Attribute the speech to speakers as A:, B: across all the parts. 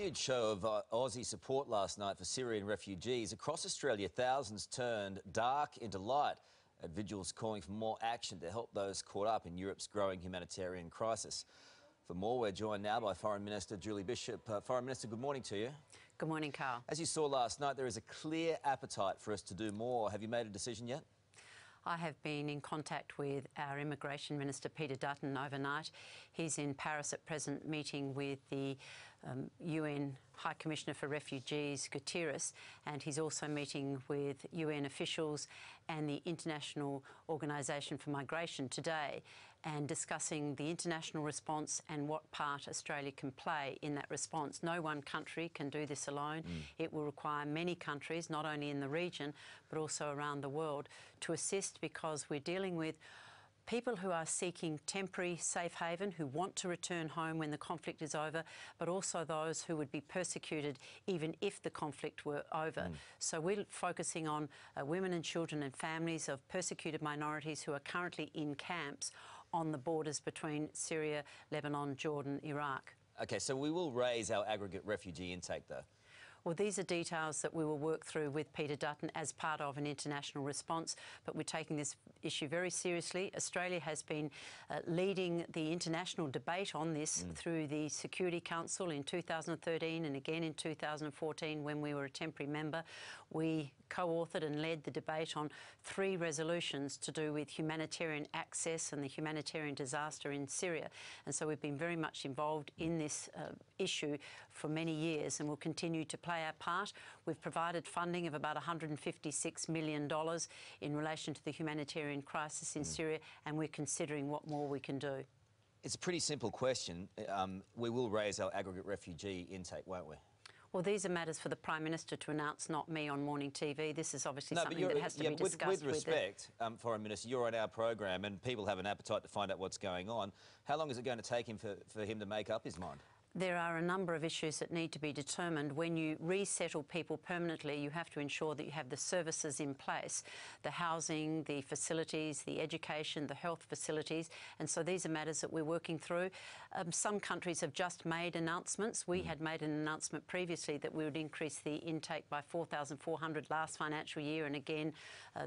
A: huge show of Aussie support last night for Syrian refugees. Across Australia, thousands turned dark into light at vigils calling for more action to help those caught up in Europe's growing humanitarian crisis. For more, we're joined now by Foreign Minister Julie Bishop. Foreign Minister, good morning to you.
B: Good morning, Carl.
A: As you saw last night, there is a clear appetite for us to do more. Have you made a decision yet?
B: I have been in contact with our Immigration Minister, Peter Dutton, overnight. He's in Paris at present meeting with the UN High Commissioner for Refugees, Guterres, and he's also meeting with UN officials and the International Organisation for Migration today and discussing the international response and what part Australia can play in that response. No one country can do this alone. It will require many countries, not only in the region, but also around the world, to assist, because we're dealing with people who are seeking temporary safe haven, who want to return home when the conflict is over, but also those who would be persecuted even if the conflict were over. So we're focusing on women and children and families of persecuted minorities who are currently in camps on the borders between Syria, Lebanon, Jordan, Iraq.
A: OK, so we will raise our aggregate refugee intake, though.
B: Well, these are details that we will work through with Peter Dutton as part of an international response, but we're taking this issue very seriously. Australia has been leading the international debate on this through the Security Council in 2013 and again in 2014 when we were a temporary member. We co-authored and led the debate on 3 resolutions to do with humanitarian access and the humanitarian disaster in Syria. And so we've been very much involved in this issue for many years and will continue to play our part. We've provided funding of about $156 million in relation to the humanitarian crisis in Syria, and we're considering what more we can do.
A: It's a pretty simple question. We will raise our aggregate refugee intake, won't we?
B: Well, these are matters for the Prime Minister to announce, not me on morning TV. This is obviously something that has to be discussed
A: with respect, Foreign Minister, you're on our program and people have an appetite to find out what's going on. How long is it going to take him for him to make up his mind?
B: There are a number of issues that need to be determined. When you resettle people permanently, you have to ensure that you have the services in place, the housing, the facilities, the education, the health facilities. And so these are matters that we're working through. Some countries have just made announcements. We had made an announcement previously that we would increase the intake by 4,400 last financial year. And again,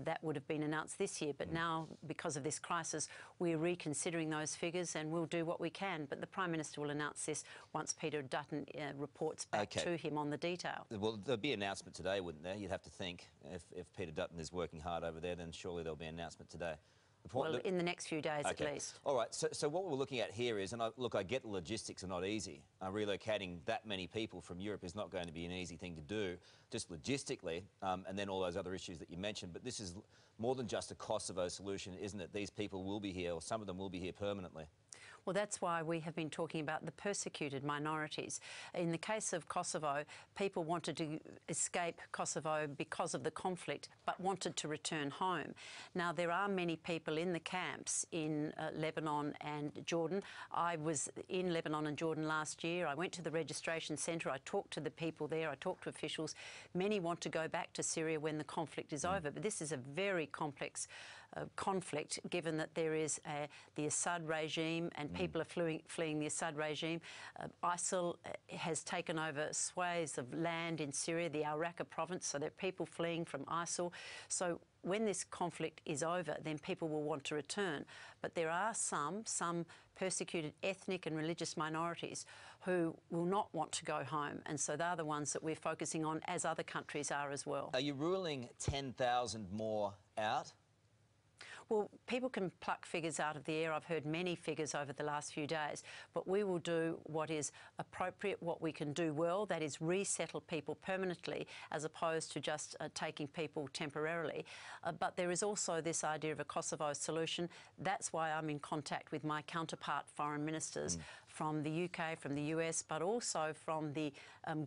B: that would have been announced this year. But now, because of this crisis, we're reconsidering those figures and we'll do what we can. But the Prime Minister will announce this once Peter Dutton reports back to him on the detail.
A: Well, there'll be an announcement today, wouldn't there? You'd have to think. If Peter Dutton is working hard over there, then surely there'll be an announcement today.
B: Well, in the next few days at least.
A: All right, so what we're looking at here is, and look, I get the logistics are not easy. Relocating that many people from Europe is not going to be an easy thing to do, just logistically, and then all those other issues that you mentioned. But this is more than just a Kosovo solution, isn't it? These people will be here, or some of them will be here permanently.
B: Well, that's why we have been talking about the persecuted minorities. In the case of Kosovo, people wanted to escape Kosovo because of the conflict, but wanted to return home. Now, there are many people in the camps in Lebanon and Jordan. I was in Lebanon and Jordan last year. I went to the registration centre. I talked to the people there. I talked to officials. Many want to go back to Syria when the conflict is over, but this is a very complex conflict, given that there is the Assad regime and people are fleeing the Assad regime. ISIL has taken over swathes of land in Syria, the Al-Raqqa province, so there are people fleeing from ISIL. So when this conflict is over, then people will want to return. But there are some persecuted ethnic and religious minorities who will not want to go home, and so they're the ones that we're focusing on, as other countries are as well.
A: Are you ruling 10,000 more out?
B: Well, people can pluck figures out of the air. I've heard many figures over the last few days, but we will do what is appropriate, what we can do well, that is resettle people permanently as opposed to just taking people temporarily. But there is also this idea of a Kosovo solution. That's why I'm in contact with my counterpart foreign ministers from the UK, from the US, but also from the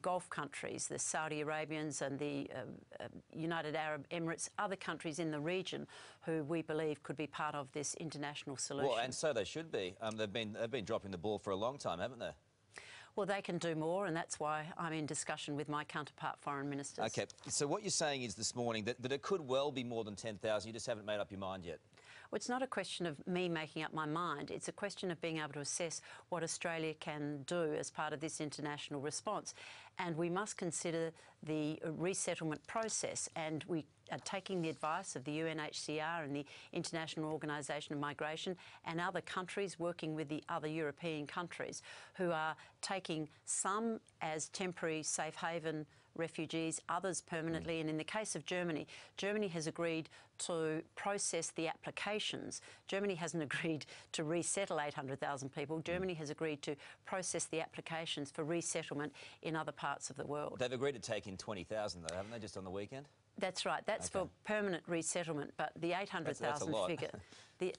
B: Gulf countries, the Saudi Arabians and the United Arab Emirates, other countries in the region who we believe could be part of this international solution.
A: Well, and so they should be. They've been dropping the ball for a long time, haven't they?
B: Well, they can do more, and that's why I'm in discussion with my counterpart foreign ministers.
A: OK, so what you're saying is this morning that it could well be more than 10,000, you just haven't made up your mind yet?
B: Well, it's not a question of me making up my mind. It's a question of being able to assess what Australia can do as part of this international response. And we must consider the resettlement process, and we are taking the advice of the UNHCR and the International Organisation of Migration and other countries working with the other European countries who are taking some as temporary safe haven refugees, others permanently. And in the case of Germany, Germany has agreed to process the applications. Germany hasn't agreed to resettle 800,000 people. Germany has agreed to process the applications for resettlement in other parts of the world.
A: They've agreed to take in 20,000 though, haven't they, just on the weekend?
B: That's right. That's for permanent resettlement, but the 800,000 figure, the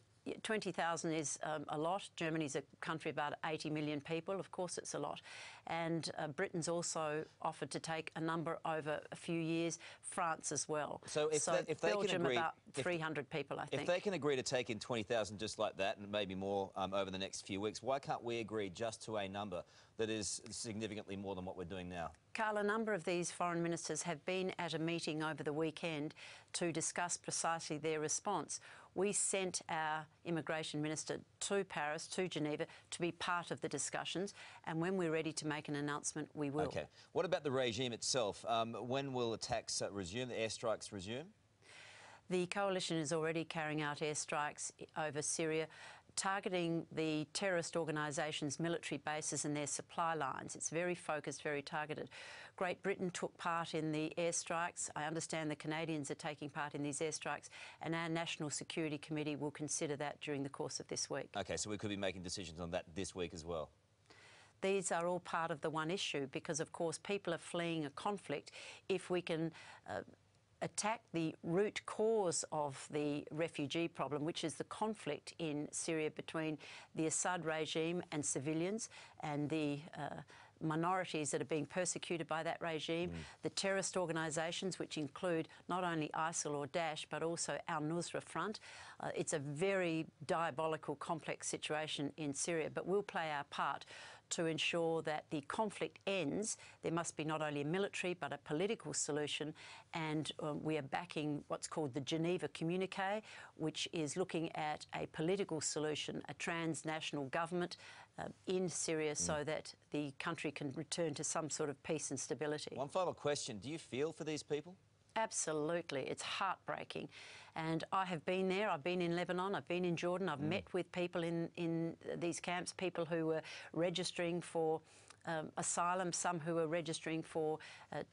B: 20,000 is a lot. Germany's a country of about 80 million people. Of course, it's a lot. And Britain's also offered to take a number over a few years. France as well.
A: So if they
B: Belgium,
A: can agree,
B: about 300 people, I think.
A: If they can agree to take in 20,000 just like that, and maybe more over the next few weeks, why can't we agree just to a number that is significantly more than what we're doing now?
B: Carl, a number of these foreign ministers have been at a meeting over the weekend to discuss precisely their response. We sent our immigration minister to Paris, to Geneva, to be part of the discussions, and when we're ready to make an announcement, we will.
A: Okay. What about the regime itself? When will attacks resume, the airstrikes resume?
B: The coalition is already carrying out airstrikes over Syria, targeting the terrorist organisations' military bases and their supply lines. It's very focused, very targeted. Great Britain took part in the airstrikes. I understand the Canadians are taking part in these airstrikes, and our National Security Committee will consider that during the course of this week.
A: Okay, so we could be making decisions on that this week as well.
B: These are all part of the one issue because, of course, people are fleeing a conflict. If we can attack the root cause of the refugee problem, which is the conflict in Syria between the Assad regime and civilians and the minorities that are being persecuted by that regime, the terrorist organisations, which include not only ISIL or Daesh, but also al-Nusra Front. It's a very diabolical, complex situation in Syria, but we'll play our part to ensure that the conflict ends. There must be not only a military but a political solution, and we are backing what's called the Geneva Communique, which is looking at a political solution, a transnational government in Syria so that the country can return to some sort of peace and stability.
A: One final question. Do you feel for these people?
B: Absolutely. It's heartbreaking. And I have been there. I've been in Lebanon. I've been in Jordan. I've met with people in these camps, people who were registering for asylum, some who were registering for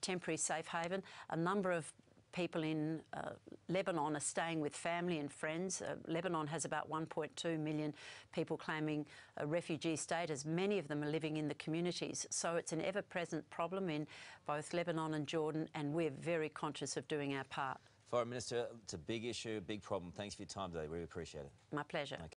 B: temporary safe haven. A number of people in Lebanon are staying with family and friends. Lebanon has about 1.2 million people claiming a refugee status. Many of them are living in the communities. So it's an ever-present problem in both Lebanon and Jordan, and we're very conscious of doing our part.
A: Foreign Minister, it's a big issue, a big problem. Thanks for your time today. We really appreciate it.
B: My pleasure.
A: Okay.